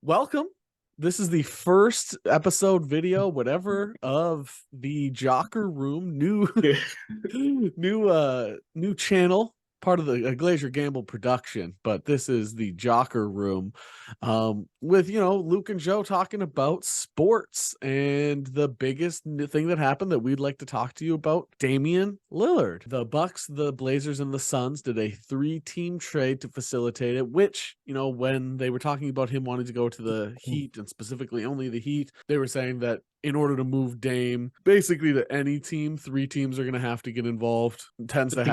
welcome. This is the first episode video, whatever, of the Jocker Room, new channel, part of the Glaziar Gambol production. But this is the Jocker Room, with Luke and Joe talking about sports and the biggest thing that happened that we'd like to talk to you about: Damian Lillard. The Bucks, the Blazers, and the Suns did a 3-team trade to facilitate it, which, when they were talking about him wanting to go to the Heat, and specifically only the Heat, they were saying that in order to move Dame basically to any team, 3 teams are going to have to get involved. It tends to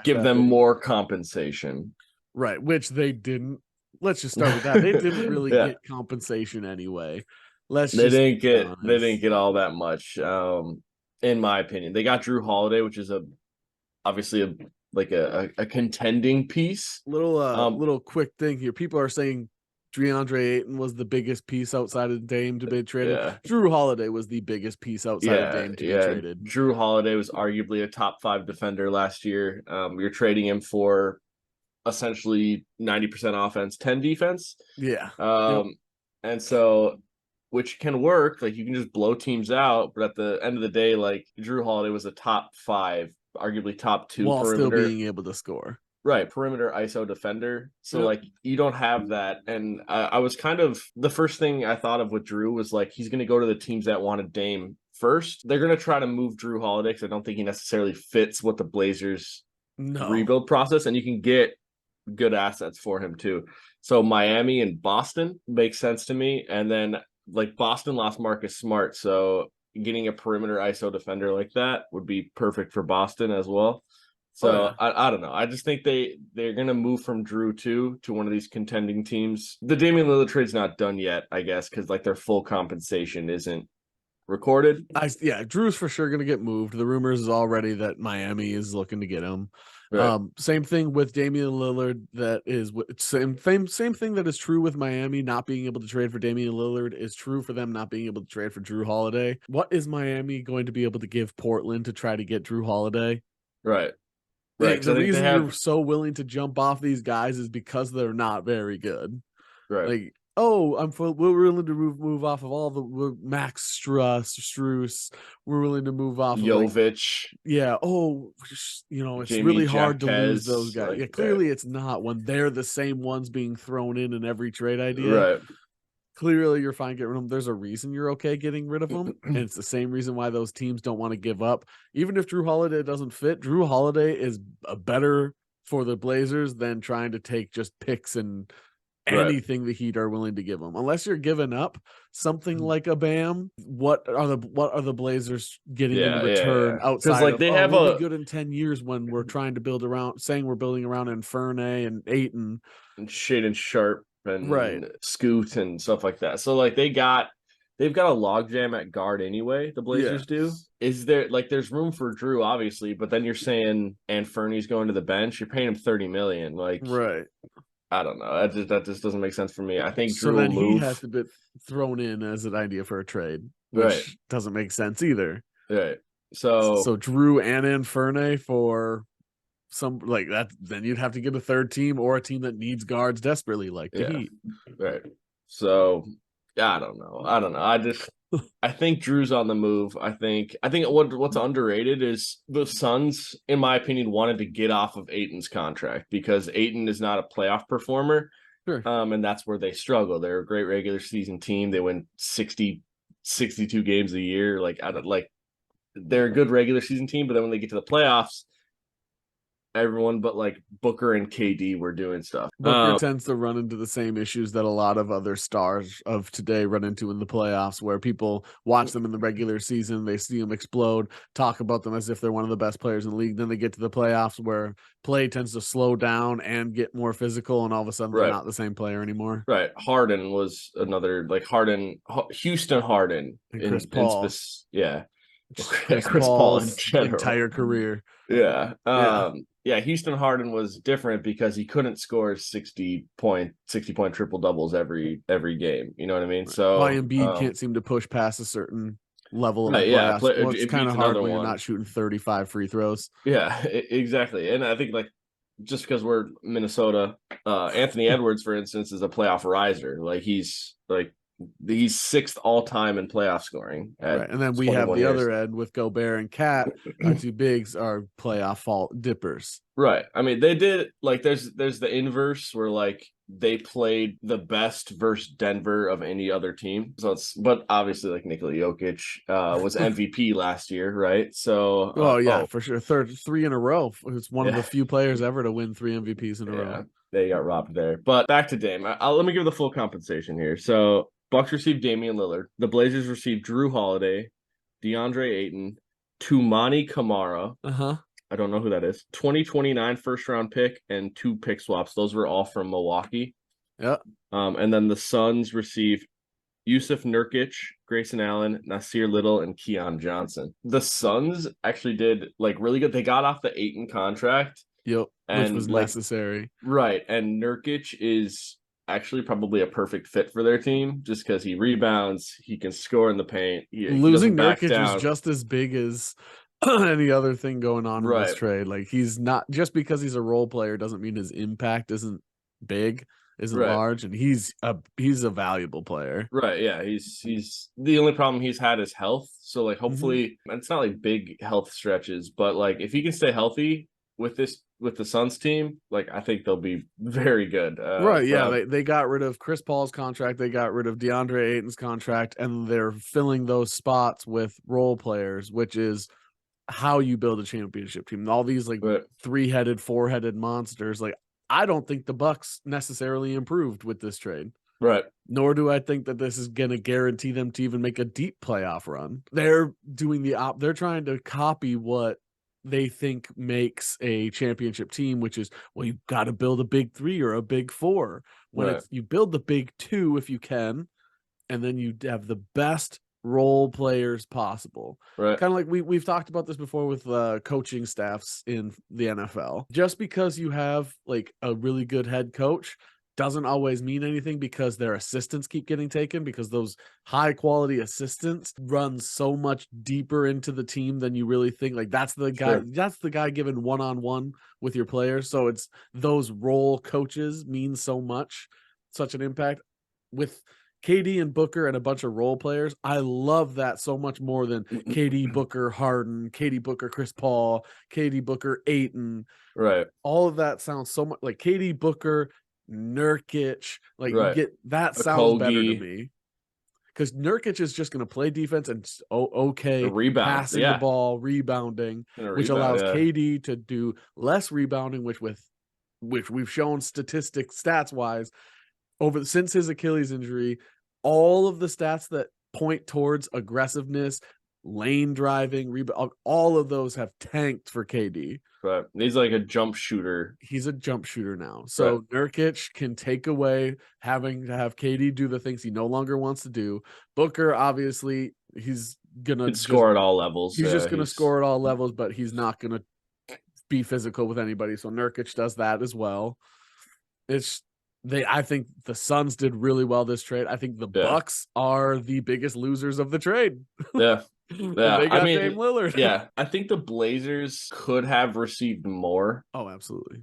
give them more compensation, right? Which they didn't. Let's just start with that. They didn't really get compensation anyway. They didn't get all that much. In my opinion, they got Drew Holiday, which is obviously a contending piece. Little quick thing here. People are saying DeAndre Ayton was the biggest piece outside of Dame to be traded. Yeah. Drew Holiday was the biggest piece outside of Dame to be traded. Drew Holiday was arguably a top 5 defender last year. You're trading him for essentially 90% offense, 10 defense. Yeah. And so, which can work. Like, you can just blow teams out, but at the end of the day, like, Drew Holiday was a top 5, arguably top 2 while perimeter, still being able to score. Right, perimeter ISO defender. So like, you don't have that. And I was kind of, the first thing I thought of with Drew was like, he's going to go to the teams that wanted Dame first. They're going to try to move Drew Holiday because I don't think he necessarily fits what the Blazers rebuild process, and you can get good assets for him too. So Miami and Boston makes sense to me. And then like, Boston lost Marcus Smart, so getting a perimeter ISO defender like that would be perfect for Boston as well. So I don't know. I just think they're going to move from Drew to one of these contending teams. The Damian Lillard trade's not done yet, I guess, because like their full compensation isn't recorded. Drew's for sure going to get moved. The rumors is already that Miami is looking to get him. Right. Same thing with Damian Lillard. That is same thing that is true with Miami not being able to trade for Damian Lillard is true for them not being able to trade for Drew Holiday. What is Miami going to be able to give Portland to try to get Drew Holiday? Right. Right. The reason you're so willing to jump off these guys is because they're not very good. Right. Like, we're willing to move off of all the Max Strus. We're willing to move off Jovic. It's Jamie really hard Jaquez, to lose those guys. Clearly it's not when they're the same ones being thrown in every trade idea. Right. Clearly you're fine getting rid of them. There's a reason you're okay getting rid of them. And it's the same reason why those teams don't want to give up. Even if Drew Holiday doesn't fit, Drew Holiday is better for the Blazers than trying to take just picks and anything the Heat are willing to give them. Unless you're giving up something like a Bam, what are the Blazers getting in return outside like, they have we'll be good in 10 years when we're trying to build around, saying we're building around Infernae and Ayton and Shaedon Sharp and Scoot and stuff like that. So like, they've got a logjam at guard anyway. The Blazers do. Is there there's room for Drew, obviously, but then you're saying Anferny's going to the bench. You're paying him $30 million. Like, I don't know. That just doesn't make sense for me. I think Drew will move. He has to be thrown in as an idea for a trade, which doesn't make sense either. Right. So Drew and Anfernae for some like that, then you'd have to get a third team or a team that needs guards desperately, like the Heat. Right. So I don't know. I think Drew's on the move. I think what's underrated is the Suns, in my opinion, wanted to get off of Ayton's contract because Ayton is not a playoff performer. Sure. And that's where they struggle. They're a great regular season team. They win 62 games a year. They're a good regular season team, but then when they get to the playoffs, everyone but like Booker and KD were doing stuff. Booker tends to run into the same issues that a lot of other stars of today run into in the playoffs, where people watch them in the regular season, they see them explode, talk about them as if they're one of the best players in the league. Then they get to the playoffs where play tends to slow down and get more physical, and all of a sudden they're not the same player anymore. Right. Harden was another, Houston Harden and Chris Paul. Chris Paul's entire career. Houston Harden was different because he couldn't score 60-point triple doubles every game. You know what I mean? So why Embiid can't seem to push past a certain level of it's kind of hard when you're not shooting 35 free throws. Yeah, exactly. And I think just because we're Minnesota, Anthony Edwards, for instance, is a playoff riser. Like he's sixth all time in playoff scoring. Right. And then we have the other end with Gobert and Cat. Our two bigs are playoff fault dippers. Right. I mean, they did like there's the inverse where like they played the best versus Denver of any other team. So but obviously like Nikola Jokic was MVP last year, right? So for sure. Three in a row. It's one of the few players ever to win 3 MVPs in a row. They got robbed there. But back to Dame. Let me give the full compensation here. So Bucks received Damian Lillard. The Blazers received Drew Holiday, DeAndre Ayton, Toumani Camara. I don't know who that is. 2029 first round pick and 2 pick swaps. Those were all from Milwaukee. Yeah. And then the Suns received Yusuf Nurkic, Grayson Allen, Nasir Little, and Keon Johnson. The Suns actually did like really good. They got off the Ayton contract. Yep. Which was necessary. Right. And Nurkic is actually probably a perfect fit for their team just because he rebounds, he can score in the paint. Losing Nurkic was just as big as any other thing going on in this trade. Like he's not just because he's a role player doesn't mean his impact isn't big, isn't large, and he's a valuable player. Right. Yeah. He's the only problem he's had is health. So like hopefully it's not like big health stretches, but like if he can stay healthy with the Suns team, like I think they'll be very good. Yeah. They got rid of Chris Paul's contract, they got rid of DeAndre Ayton's contract, and they're filling those spots with role players, which is how you build a championship team. All these like 3-headed, 4-headed monsters. Like I don't think the Bucks necessarily improved with this trade. Right. Nor do I think that this is going to guarantee them to even make a deep playoff run. They're doing they're trying to copy what they think makes a championship team, which is, well, you've got to build a big 3 or a big 4. When you build the big 2 if you can, and then you have the best role players possible. Right. Kind of like we've talked about this before with coaching staffs in the NFL. Just because you have like a really good head coach doesn't always mean anything, because their assistants keep getting taken, because those high quality assistants run so much deeper into the team than you really think. Like that's the guy given one-on-one with your players. So it's those role coaches mean so much, such an impact. With KD and Booker and a bunch of role players, I love that so much more than KD, Booker, Harden, KD, Booker, Chris Paul, KD, Booker, Ayton. Right. All of that sounds so much like KD, Booker, Nurkic. Like you get that sounds better to me, because Nurkic is just going to play defense and passing the ball, rebounding, which allows KD to do less rebounding, which we've shown stats wise since his Achilles injury, all of the stats that point towards aggressiveness, lane driving, rebound, all of those have tanked for KD. Right. He's like a jump shooter. He's a jump shooter now. So Nurkic can take away having to have KD do the things he no longer wants to do. Booker, obviously, he's going to score at all levels. He's just going to score at all levels, but he's not going to be physical with anybody. So Nurkic does that as well. I think the Suns did really well this trade. I think the Bucks are the biggest losers of the trade. Yeah. Yeah. They got Dame Lillard. Yeah. I think the Blazers could have received more. Oh, absolutely.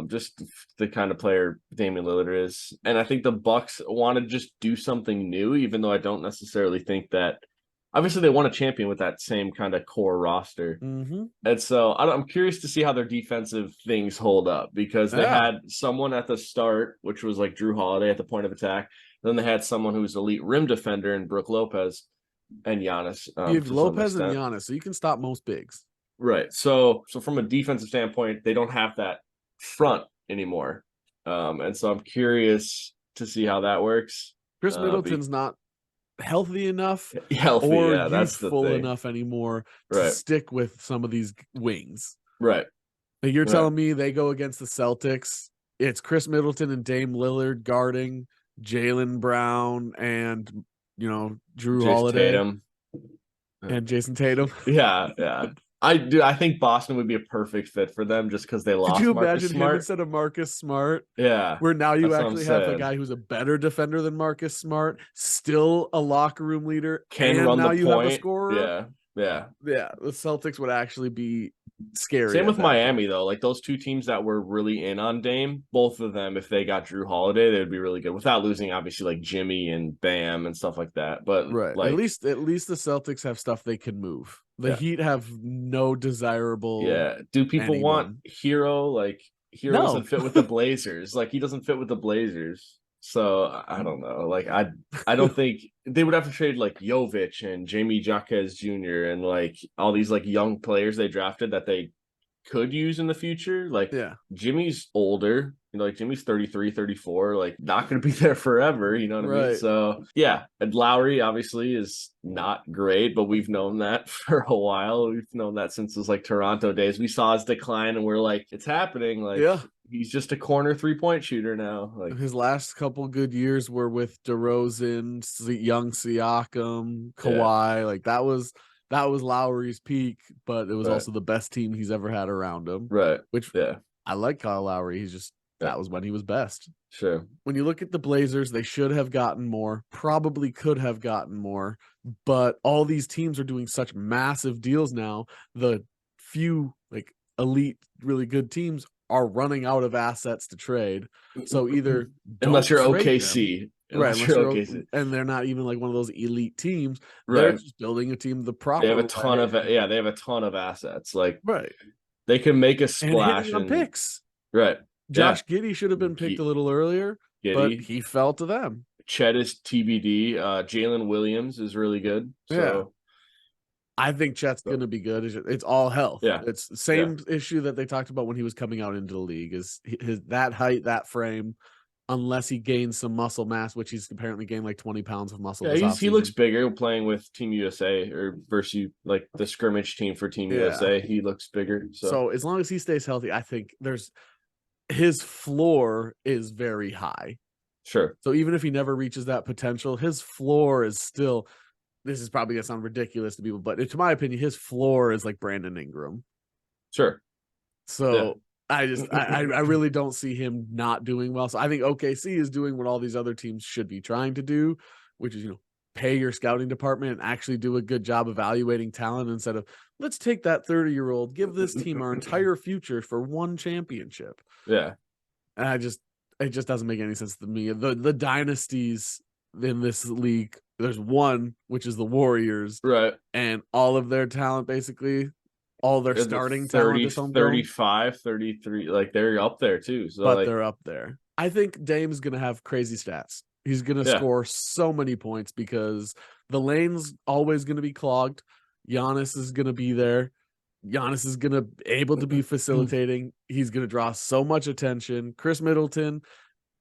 Just the kind of player Damian Lillard is. And I think the Bucks want to just do something new, even though I don't necessarily think that. Obviously, they won a champion with that same kind of core roster. And so I'm curious to see how their defensive things hold up, because they had someone at the start, which was like Drew Holiday at the point of attack. Then they had someone who was elite rim defender in Brook Lopez and Giannis. You have Lopez and Giannis, so you can stop most bigs. Right. So from a defensive standpoint, they don't have that front anymore. And so I'm curious to see how that works. Chris Middleton's not healthy enough or youthful enough anymore to stick with some of these wings. Right. Like you're telling me they go against the Celtics, it's Chris Middleton and Dame Lillard guarding Jaylen Brown and Drew Holiday Tatum. And Jason Tatum. Yeah. I think Boston would be a perfect fit for them just because they lost. Could you Marcus imagine Smart him instead of Marcus Smart? Yeah. Where now you actually have a guy who's a better defender than Marcus Smart, still a locker room leader, can run now the you point. Have a scorer. Yeah. The Celtics would actually be scary. Same at with that Miami, point. though. Like those two teams that were really in on Dame, both of them, if they got Drew Holiday, they would be really good without losing, obviously, like Jimmy and Bam and stuff like that. But Right. like, At least the Celtics have stuff they can move. The yeah, Heat have no desirable yeah. Do people want anyone. Hero? Like Hero No. doesn't fit with the Blazers. Like he doesn't fit with the Blazers. So I don't know. Like I don't think they would have to trade like Jovic and Jamie Jaquez Jr. and like all these like young players they drafted that they could use in the future. Like Yeah. Jimmy's older, like Jimmy's 33, 34, like not going to be there forever. You know what I mean? Right. So yeah, and Lowry obviously is not great, but we've known that for a while. We've known that since his like Toronto days. We saw his decline and we're like, it's happening. Like Yeah. he's just a corner 3-point shooter now. Like His last couple good years were with DeRozan, young Siakam, yeah, Kawhi. Like that was Lowry's peak, but it was right, also the best team he's ever had around him. right. Which Yeah, I like Kyle Lowry. yeah, That was when he was best. sure. When you look at the Blazers, they should have gotten more, probably could have gotten more, but all these teams are doing such massive deals now. The few like elite, really good teams are running out of assets to trade. So either Unless don't you're trade OKC. them, right? Unless you're OKC. And they're not even like one of those elite teams. They're Right. just building a team the They have proper a ton of way. they have a ton of assets. Like Right. they can make a And splash hitting on and picks. right. Yeah. Josh Giddey should have been picked a little earlier, but Giddy. he fell to them. Chet is TBD. Jalen Williams is really good. Yeah. So I think Chet's going to be good. It's all health. yeah. It's the same issue that they talked about when he was coming out into the league is his that height, that frame, unless he gains some muscle mass, which he's apparently gained like 20 pounds of muscle. Yeah, he looks bigger playing with Team USA or versus like the scrimmage team for Team USA. He looks bigger. So as long as he stays healthy, I think his floor is very high. Sure. So even if he never reaches that potential, his floor is still, this is probably going to sound ridiculous to people, but to my opinion, his floor is like Brandon Ingram. Sure. So I really don't see him not doing well. So I think OKC is doing what all these other teams should be trying to do, which is, pay your scouting department and actually do a good job evaluating talent instead of let's take that 30-year-old, give this team our entire future for one championship. Yeah. And it just doesn't make any sense to me. The dynasties in this league, there's one, which is the Warriors. Right. And all of their talent, basically, all their starting 30, talent, 35, 33, like they're up there too. So but they're up there. I think Dame's going to have crazy stats. He's going to score so many points because the lane's always going to be clogged. Giannis is going to be there. Giannis is going to be able to be facilitating. He's going to draw so much attention. Chris Middleton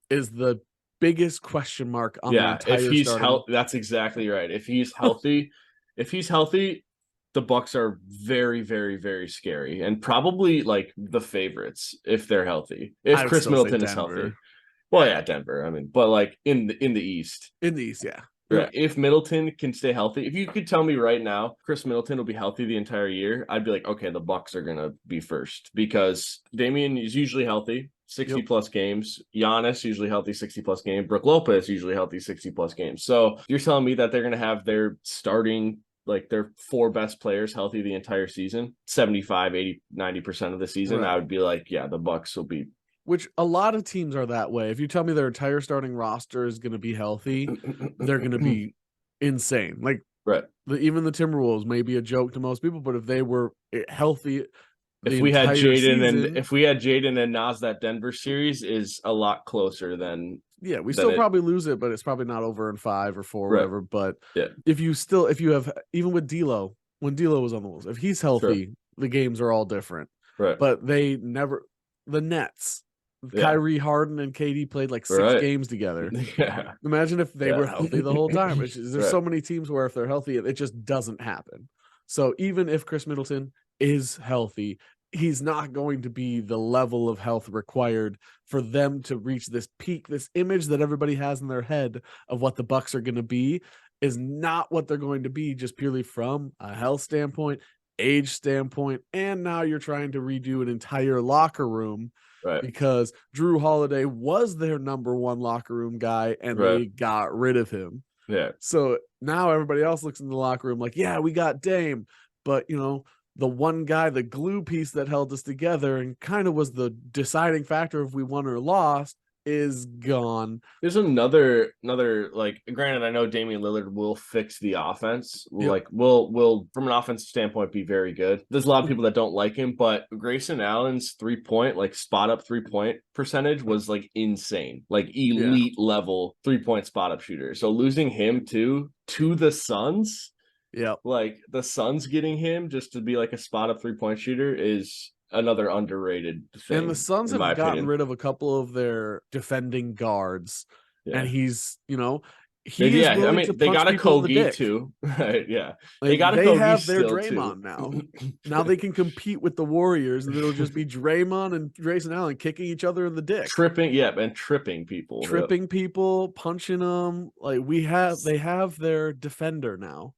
is the biggest question mark on the entire if he's starting. That's exactly right. If he's healthy, the Bucks are very, very, very scary and probably like the favorites if they're healthy. If Chris Middleton is healthy. Well, yeah, Denver. I mean, but like in the East. In the East, yeah. Right. If Middleton can stay healthy, if you could tell me right now, Chris Middleton will be healthy the entire year, I'd be like, okay, the Bucks are gonna be first because Damian is usually healthy, 60 plus games. Giannis usually healthy, 60 plus games. Brooke Lopez usually healthy, 60 plus games. So you're telling me that they're gonna have their starting like their 4 best players healthy the entire season, 75, 80, 90% of the season. Right. I would be like, yeah, the Bucks will be. Which a lot of teams are that way. If you tell me their entire starting roster is going to be healthy, they're going to be insane. Like, right. Even the Timberwolves may be a joke to most people, but if they were healthy, if we had Jaden and Nas, that Denver series is a lot closer than. Yeah, we still probably lose it, but it's probably not over in 5 or 4 or whatever. But yeah. if you have, even with D'Lo, when D'Lo was on the Wolves, if he's healthy, the games are all different. Right. But the Nets, Kyrie, Harden, and KD played like 6 games together. Yeah. Imagine if they were healthy the whole time. There's so many teams where if they're healthy, it just doesn't happen. So even if Chris Middleton is healthy, he's not going to be the level of health required for them to reach this peak. This image that everybody has in their head of what the Bucks are going to be is not what they're going to be, just purely from a health standpoint, age standpoint, and now you're trying to redo an entire locker room. Right. Because Drew Holiday was their number 1 locker room guy, and they got rid of him. Yeah. So now everybody else looks in the locker room like, yeah, we got Dame, but the one guy, the glue piece that held us together and kind of was the deciding factor if we won or lost, is gone. There's another like, granted, I know Damian Lillard will fix the offense. Yep. Like will from an offensive standpoint be very good. There's a lot of people that don't like him, but Grayson Allen's 3-point, like spot up 3-point percentage was like insane. Like elite level 3-point spot up shooter. So losing him to the Suns, like the Suns getting him just to be like a spot up 3-point shooter is another underrated thing. And the Suns have gotten rid of a couple of their defending guards, and he's, he is willing to they punch got a people in the Kogi dick. too, right? Yeah, Like, they got a they Kogi have their still Draymond too. now. Now they can compete with the Warriors, and it'll just be Draymond and Grayson Allen kicking each other in the dick, and tripping people, punching them. Like they have their defender now.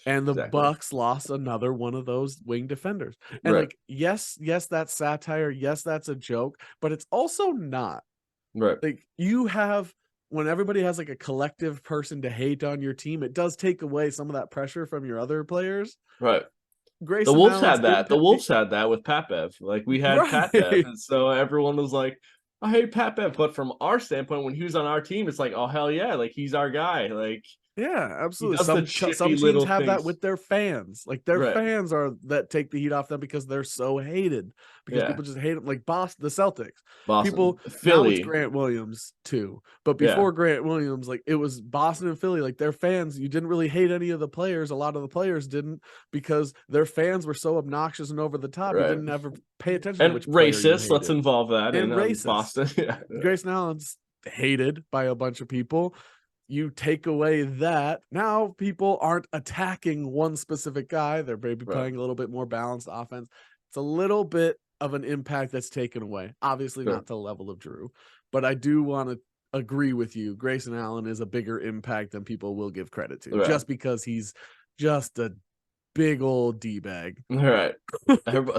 And the Bucks lost another one of those wing defenders. And like, yes, that's satire. Yes, that's a joke, but it's also not. Right. Like, when everybody has like a collective person to hate on your team, it does take away some of that pressure from your other players. Right. Grayson the Wolves Allen's had that. The Wolves had that with Pat Bev. Like, we had Pat Bev, and so everyone was like, I hate Pat Bev. But from our standpoint, when he was on our team, it's like, oh hell yeah, like he's our guy. Like, yeah, absolutely. Some teams have that with their fans. Like, their fans are that take the heat off them because they're so hated. Because people just hate them. Like Boston, the Celtics. People, Philly. Now it's Grant Williams too. But before Grant Williams, like, it was Boston and Philly. Like, their fans, you didn't really hate any of the players. A lot of the players didn't, because their fans were so obnoxious and over the top. You didn't ever pay attention to which racist. Let's involve that in racist. Boston. Grayson Allen's hated by a bunch of people. You take away that, now people aren't attacking one specific guy. They're maybe playing a little bit more balanced offense. It's a little bit of an impact that's taken away. Obviously not to the level of Drew, but I do want to agree with you. Grayson Allen is a bigger impact than people will give credit to, just because he's just a big old D-bag. All right.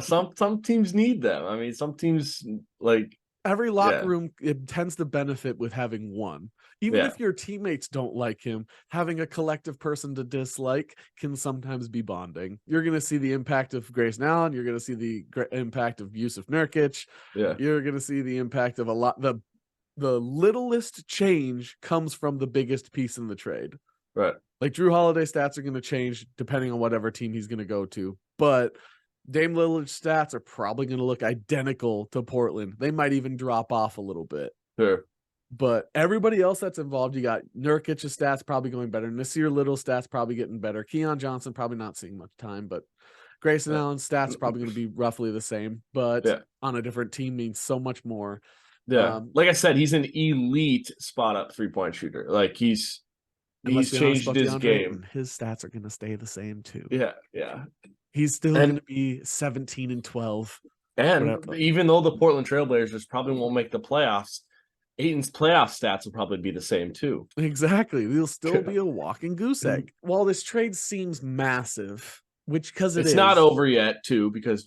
Some teams need them. I mean, some teams, like, every locker room, it tends to benefit with having one. Even if your teammates don't like him, having a collective person to dislike can sometimes be bonding. You're going to see the impact of Grayson Allen. You're going to see the impact of Yusuf Nurkic. You're going to see the impact of a lot. The littlest change comes from the biggest piece in the trade. Right. Like, Drew Holiday stats are going to change depending on whatever team he's going to go to. But Dame Lillard's stats are probably going to look identical to Portland. They might even drop off a little bit. Sure. But everybody else that's involved, you got Nurkic's stats probably going better. Nasir Little's stats probably getting better. Keon Johnson probably not seeing much time, but Grayson Allen's stats probably going to be roughly the same, but on a different team means so much more. Yeah. Like I said, he's an elite spot up 3-point shooter. Like, he's changed his game. His stats are going to stay the same too. Yeah. Yeah. He's still going to be 17 and 12. And even though the Portland Trailblazers probably won't make the playoffs, Ayton's playoff stats will probably be the same too. Exactly. He'll still be a walking goose egg. While this trade seems massive, because it's not over yet too, because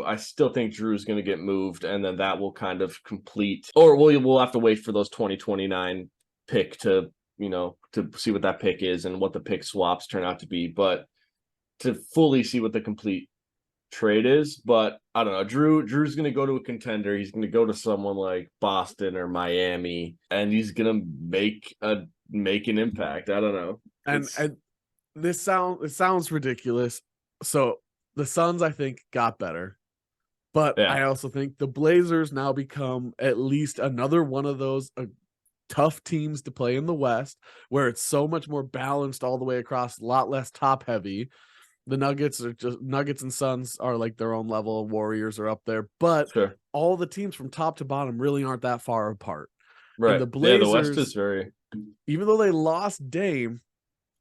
I still think Drew's going to get moved, and then that will kind of complete, or we'll have to wait for those 2029 pick to see what that pick is and what the pick swaps turn out to be, but to fully see what the complete trade is. But I don't know, Drew's gonna go to a contender. He's gonna go to someone like Boston or Miami, and he's gonna make an impact. I don't know, and it sounds ridiculous. So the Suns, I think, got better, but I also think the Blazers now become at least another one of those tough teams to play in the West, where it's so much more balanced all the way across, a lot less top heavy. The Nuggets and Suns are like their own level. Warriors are up there, but all the teams from top to bottom really aren't that far apart. Right. And the Blazers, the West is very, even though they lost Dame,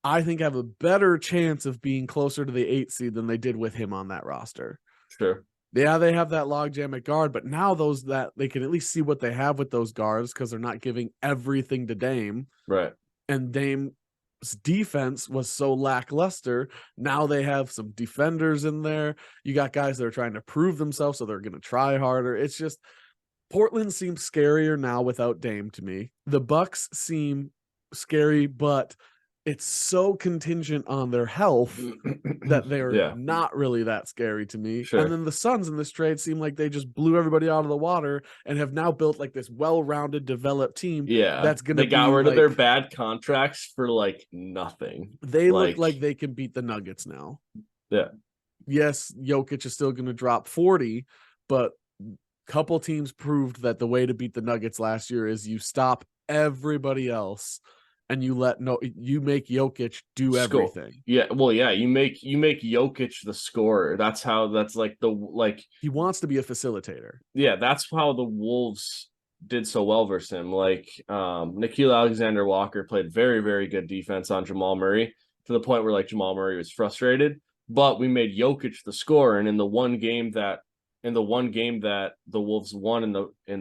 I think have a better chance of being closer to the 8th seed than they did with him on that roster. Sure. Yeah, they have that logjam at guard, but now that they can at least see what they have with those guards, because they're not giving everything to Dame. Right. And Dame's defense was so lackluster. Now they have some defenders in there. You got guys that are trying to prove themselves, so they're going to try harder. It's just, Portland seems scarier now without Dame to me. The Bucks seem scary, but it's so contingent on their health that they're Yeah, not really that scary to me. And sure. then the Suns in this trade seem like they just blew everybody out of the water and have now built like this well-rounded, developed team Yeah, that's going to they got be rid of their like, bad contracts for like nothing. they look Like, like they can beat the Nuggets now. yeah, Yes, Jokic is still going to drop 40, but couple teams proved that the way to beat the Nuggets last year is you stop everybody else and you make Jokic do score. everything. Yeah, well, yeah, you make Jokic the scorer. That's like he wants to be a facilitator. Yeah, that's how the Wolves did so well versus him. Like Nickeil Alexander-Walker played very, very good defense on Jamal Murray to the point where like Jamal Murray was frustrated. But we made Jokic the scorer, and in the one game that the Wolves won in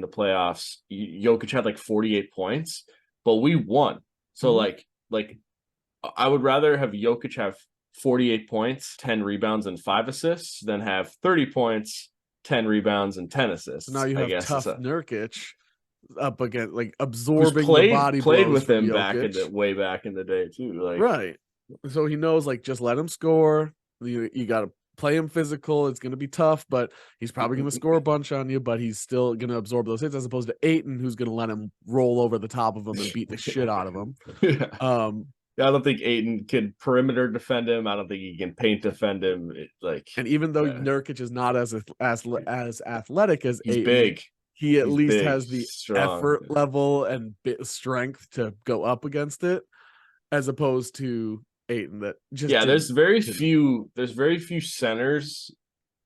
the playoffs, Jokic had like 48 points, but we won. So like I would rather have Jokic have 48 points, 10 rebounds, and 5 assists than have 30 points, 10 rebounds, and 10 assists. So now you I have guess tough Nurkic up against like who's absorbing the body played blows with from him Jokic. way back in the day too. Like Right. So he knows like just let him score. You got to play him physical. It's going to be tough, but he's probably going to score a bunch on you, but he's still going to absorb those hits as opposed to Ayton, who's going to let him roll over the top of him and beat the shit out of him. Yeah. I don't think Ayton can perimeter defend him. I don't think he can paint defend him. And even though Nurkic is not as athletic as he's Ayton, big. he at least big, has the strong effort level and strength to go up against it, as opposed to Ayton that just there's very few centers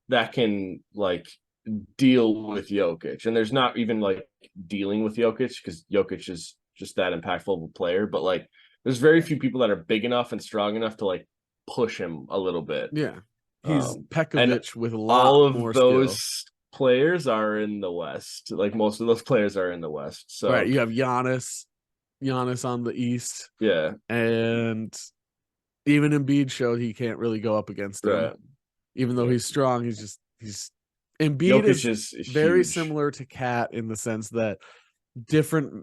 that can like deal with Jokic, and there's not even like dealing with Jokic because Jokic is just that impactful of a player. But like, there's very few people that are big enough and strong enough to like push him a little bit. Yeah, he's Pekovic with a all lot of more those skill. Players are in the West. Like most of those players are in the West. So right, you have Giannis on the East, yeah, and even Embiid showed he can't really go up against him, right. even though he's strong. He's Embiid Jokic is is very huge. similar to Cat in the sense that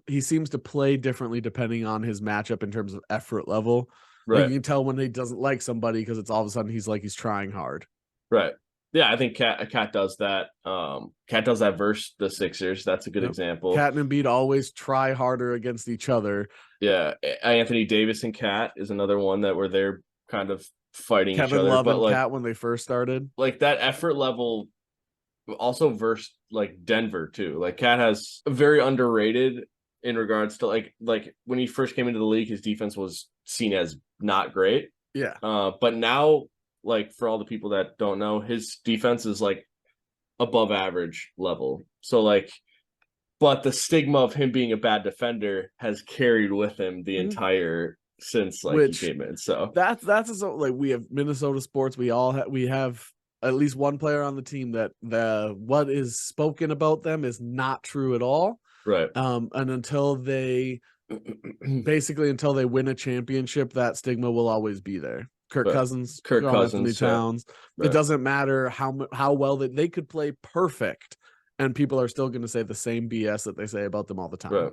he seems to play differently depending on his matchup in terms of effort level. Right. Like you can tell when he doesn't like somebody because it's all of a sudden he's trying hard. Right. Yeah, I think Cat does that. Cat does that versus the Sixers. That's a good example. Cat and Embiid always try harder against each other. Yeah, Anthony Davis and Cat is another one that were there kind of fighting Kevin each other. Love but and like Cat when they first started, like that effort level also versus like Denver too. Like Cat has very underrated in regards to like when he first came into the league, his defense was seen as not great. Yeah. But now, like for all the people that don't know, his defense is like above average level. So like, but the stigma of him being a bad defender has carried with him the entire since like he came in. So that's like we have Minnesota sports. We have at least one player on the team that what is spoken about them is not true at all. Right. And until they until they win a championship, that stigma will always be there. Kirk Cousins, Anthony Towns. Yeah. It doesn't matter how well they could play perfect, and people are still going to say the same BS that they say about them all the time. Right.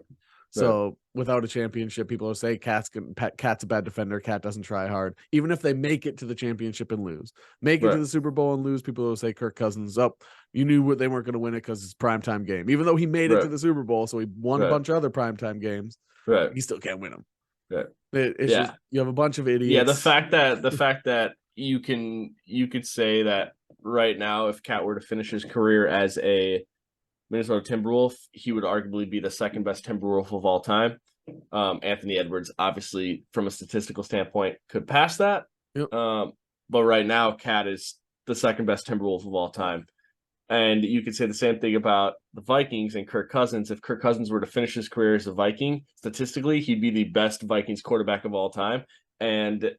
So without a championship, people will say Cat's a bad defender. Cat doesn't try hard. Even if they make it to the championship and lose, make it to the Super Bowl and lose, people will say Kirk Cousins up. You knew they weren't going to win it because it's a primetime game. Even though he made it to the Super Bowl, so he won a bunch of other primetime games. Right. He still can't win them. Right. It's just you have a bunch of idiots. Yeah, the fact that you could say that right now, if Cat were to finish his career as a Minnesota Timberwolf, he would arguably be the second best Timberwolf of all time. Anthony Edwards, obviously, from a statistical standpoint, could pass that. Yep. But right now, Cat is the second best Timberwolf of all time. And you could say the same thing about the Vikings and Kirk Cousins. If Kirk Cousins were to finish his career as a Viking, statistically, he'd be the best Vikings quarterback of all time. And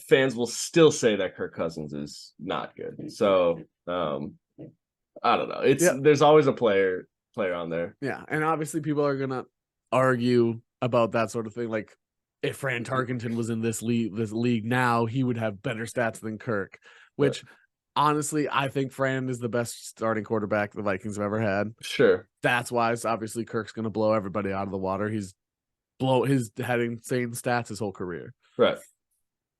fans will still say that Kirk Cousins is not good. So, I don't know. There's always a player on there. Yeah, and obviously people are gonna argue about that sort of thing. Like if Fran Tarkenton was in this league now, he would have better stats than Kirk. Which honestly, I think Fran is the best starting quarterback the Vikings have ever had. Sure. That's why obviously Kirk's gonna blow everybody out of the water. He's He's had insane stats his whole career. Right.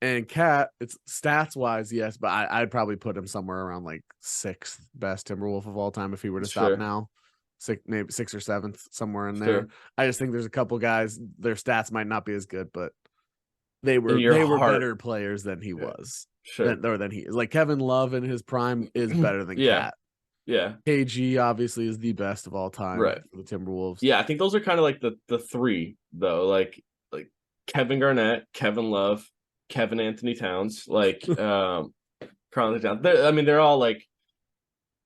And Cat, it's stats wise, yes, but I'd probably put him somewhere around like 6th best Timberwolf of all time if he were to stop now. Maybe 6th or 7th, somewhere in there. I just think there's a couple guys, their stats might not be as good, but they were better players than he was. Than he is. Like Kevin Love in his prime is better than Cat. Yeah. KG obviously is the best of all time for the Timberwolves. Yeah, I think those are kind of like the three though. Like Kevin Garnett, Kevin Love, Kevin Anthony Towns, like Carl Towns. I mean, they're all like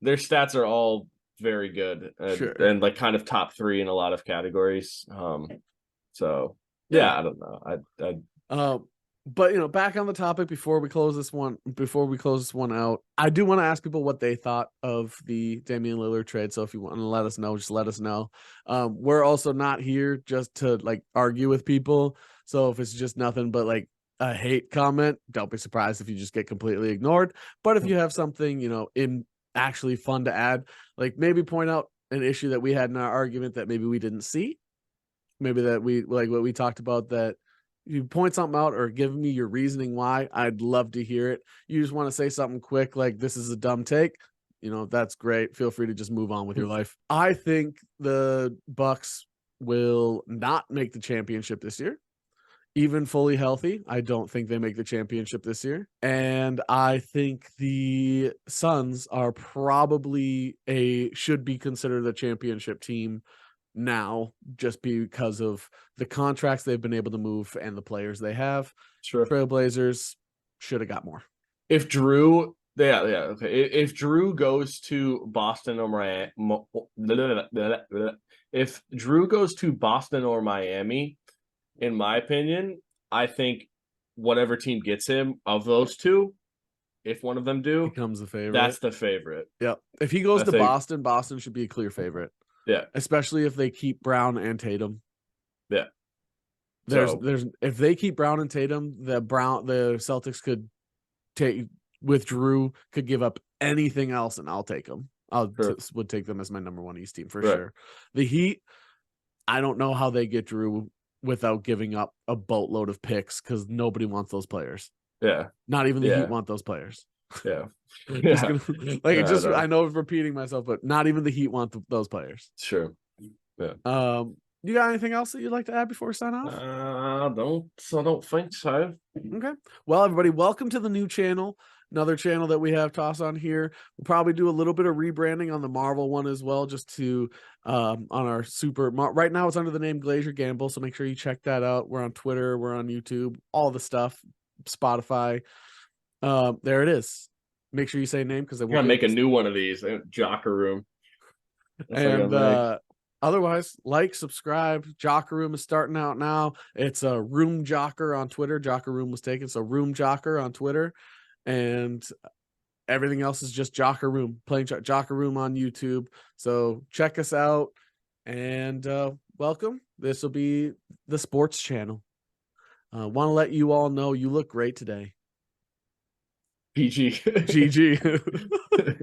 their stats are all very good and like kind of top 3 in a lot of categories. So yeah, I don't know. But back on the topic before we close this one out, I do want to ask people what they thought of the Damian Lillard trade. So if you want to let us know, just let us know. We're also not here just to like argue with people. So if it's just nothing but like a hate comment, don't be surprised if you just get completely ignored. But if you have something, in actually fun to add, like maybe point out an issue that we had in our argument that maybe we didn't see, maybe that we like what we talked about, that you point something out or give me your reasoning why, I'd love to hear it. You just want to say something quick like this is a dumb take, that's great. Feel free to just move on with your life. I think the Bucks will not make the championship this year. Even fully healthy, I don't think they make the championship this year. And I think the Suns are probably should be considered a championship team now, just because of the contracts they've been able to move and the players they have. Trailblazers should have got more. If Drew, okay. If Drew goes to Boston or Miami, if Drew goes to Boston or Miami, in my opinion, I think whatever team gets him of those two, if one of them becomes the favorite, that's the favorite. Yep. If he goes to Boston, Boston should be a clear favorite. Yeah. Especially if they keep Brown and Tatum. Yeah. If they keep Brown and Tatum, the Celtics could take with Drew, could give up anything else, and I'll take them. Would take them as my number 1 East team for sure. The Heat, I don't know how they get Drew without giving up a boatload of picks, because nobody wants those players. Yeah. Not even the Heat want those players. Yeah. I know I'm repeating myself, but not even the Heat want those players. Sure. Yeah. You got anything else that you'd like to add before we sign off? I don't think so. Okay. Well, everybody, welcome to the new channel. Another channel that we have toss on here. We'll probably do a little bit of rebranding on the Marvel one as well, just to on our right now it's under the name Glaziar Gambol, so make sure you check that out. We're on Twitter, we're on YouTube, all the stuff, Spotify. There it is. Make sure you say name, because I want to make a new one of these, Jocker Room. And otherwise, like, subscribe. Jocker Room is starting out now. It's a Room Jocker on Twitter. Jocker Room was taken, so Room Jocker on Twitter. And everything else is just Jocker Room, playing Jocker Room on YouTube. So check us out, and welcome. This will be the sports channel. Want to let you all know you look great today. PG. GG.